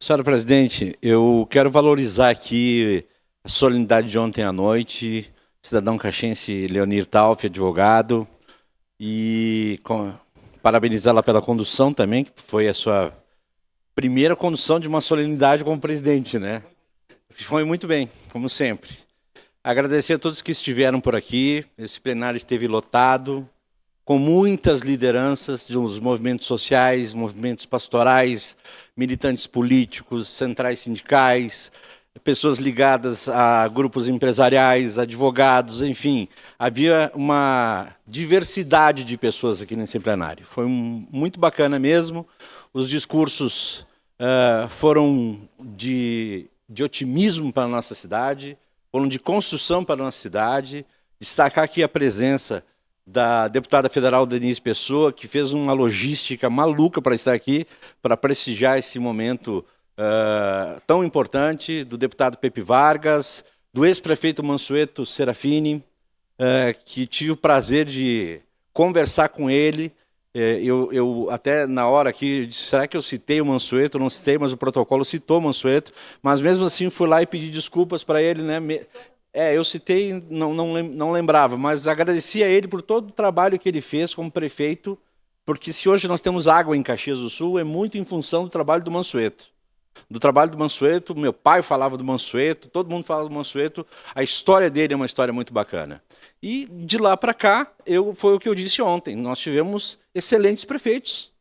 Senhora presidente, eu quero valorizar aqui a solenidade de ontem à noite, cidadão caxense Leonir Taufi, advogado, e parabenizá-la pela condução também, que foi a sua primeira condução de uma solenidade como presidente, né? Foi muito bem, como sempre. Agradecer a todos que estiveram por aqui, esse plenário esteve lotado, com muitas lideranças dos movimentos sociais, movimentos pastorais, militantes políticos, centrais sindicais, pessoas ligadas a grupos empresariais, advogados, enfim. Havia uma diversidade de pessoas aqui nesse plenário. Foi muito bacana mesmo. Os discursos foram de otimismo para a nossa cidade, foram de construção para a nossa cidade. Destacar aqui a presença da deputada federal Denise Pessoa, que fez uma logística maluca para estar aqui, para prestigiar esse momento tão importante, do deputado Pepe Vargas, do ex-prefeito Mansueto Serafini, que tive o prazer de conversar com ele. Eu até na hora aqui, disse, será que eu citei o Mansueto? Não citei, mas o protocolo citou o Mansueto, mas mesmo assim fui lá e pedi desculpas para ele, né? Eu citei, não lembrava, mas agradeci a ele por todo o trabalho que ele fez como prefeito, porque se hoje nós temos água em Caxias do Sul, é muito em função do trabalho do Mansueto. Do trabalho do Mansueto, meu pai falava do Mansueto, todo mundo falava do Mansueto, a história dele é uma história muito bacana. E de lá para cá, foi o que eu disse ontem, nós tivemos excelentes prefeitos.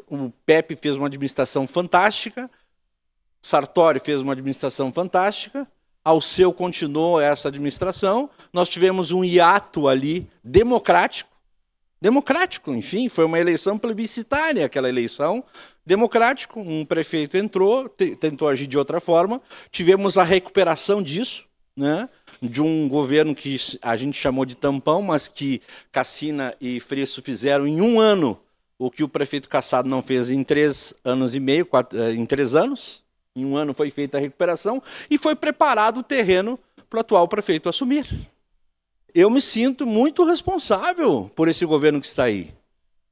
O Pepe fez uma administração fantástica, Sartori fez uma administração fantástica, Alceu continuou essa administração, nós tivemos um hiato ali democrático, enfim, foi uma eleição plebiscitária aquela eleição, democrático, um prefeito entrou, tentou agir de outra forma, tivemos a recuperação disso, né, de um governo que a gente chamou de tampão, mas que Cassina e Freixo fizeram em um ano o que o prefeito Cassado não fez em 3 anos e meio, em 3 anos. Em um ano foi feita a recuperação e foi preparado o terreno para o atual prefeito assumir. Eu me sinto muito responsável por esse governo que está aí.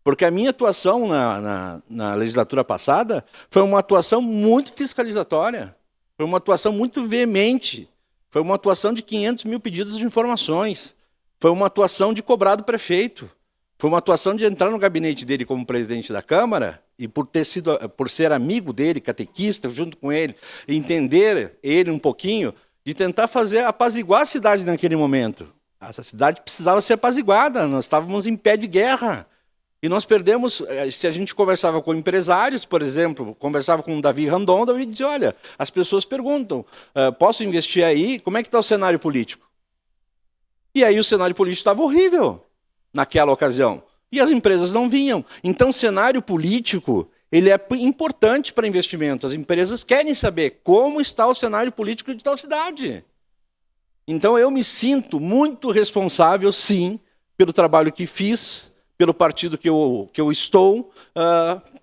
Porque a minha atuação na legislatura passada foi uma atuação muito fiscalizatória, foi uma atuação muito veemente, foi uma atuação de 500 mil pedidos de informações, foi uma atuação de cobrar do prefeito, foi uma atuação de entrar no gabinete dele como presidente da Câmara e por ser amigo dele, catequista, junto com ele, entender ele um pouquinho, de tentar apaziguar a cidade naquele momento. Essa cidade precisava ser apaziguada, nós estávamos em pé de guerra. E nós perdemos, se a gente conversava com empresários, por exemplo, conversava com o Davi Randon, o Davi dizia, olha, as pessoas perguntam, posso investir aí? Como é que está o cenário político? E aí o cenário político estava horrível naquela ocasião. E as empresas não vinham. Então, o cenário político ele é importante para investimento. As empresas querem saber como está o cenário político de tal cidade. Então, eu me sinto muito responsável, sim, pelo trabalho que fiz, pelo partido que eu estou,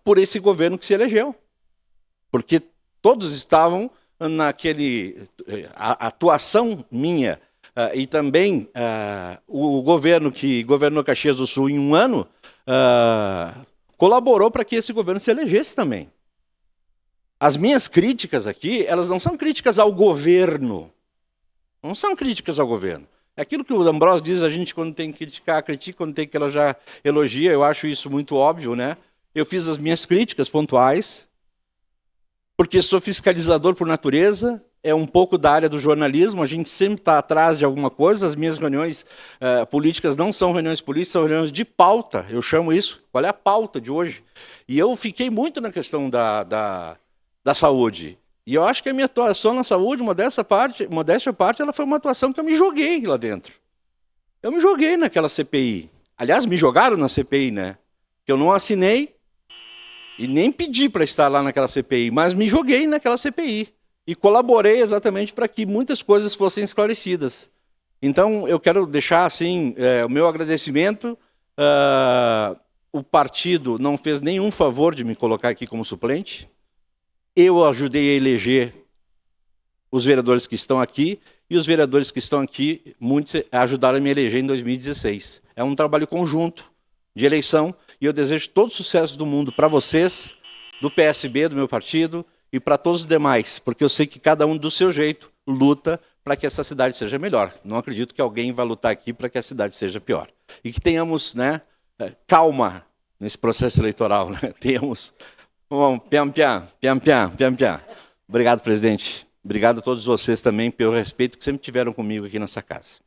por esse governo que se elegeu. Porque todos estavam a atuação minha, e também o governo que governou Caxias do Sul em um ano colaborou para que esse governo se elegesse também. As minhas críticas aqui, elas não são críticas ao governo. Não são críticas ao governo. É aquilo que o Ambrosio diz, a gente quando tem que criticar, critica, quando tem que elogiar, elogia. Eu acho isso muito óbvio, né? Eu fiz as minhas críticas pontuais, porque sou fiscalizador por natureza, é um pouco da área do jornalismo, a gente sempre está atrás de alguma coisa, as minhas reuniões políticas não são reuniões políticas, são reuniões de pauta, eu chamo isso, qual é a pauta de hoje? E eu fiquei muito na questão da saúde, e eu acho que a minha atuação na saúde, modéstia à parte, ela foi uma atuação que eu me joguei lá dentro. Eu me joguei naquela CPI, aliás, me jogaram na CPI, né? Que eu não assinei e nem pedi para estar lá naquela CPI, mas me joguei naquela CPI. E colaborei exatamente para que muitas coisas fossem esclarecidas. Então, eu quero deixar assim, o meu agradecimento. O partido não fez nenhum favor de me colocar aqui como suplente. Eu ajudei a eleger os vereadores que estão aqui, e os vereadores que estão aqui, muitos ajudaram a me eleger em 2016. É um trabalho conjunto de eleição, e eu desejo todo o sucesso do mundo para vocês, do PSB, do meu partido, e para todos os demais, porque eu sei que cada um do seu jeito luta para que essa cidade seja melhor. Não acredito que alguém vá lutar aqui para que a cidade seja pior. E que tenhamos, né, calma nesse processo eleitoral. Né? Tenhamos piam-piam. Obrigado, presidente. Obrigado a todos vocês também pelo respeito que sempre tiveram comigo aqui nessa casa.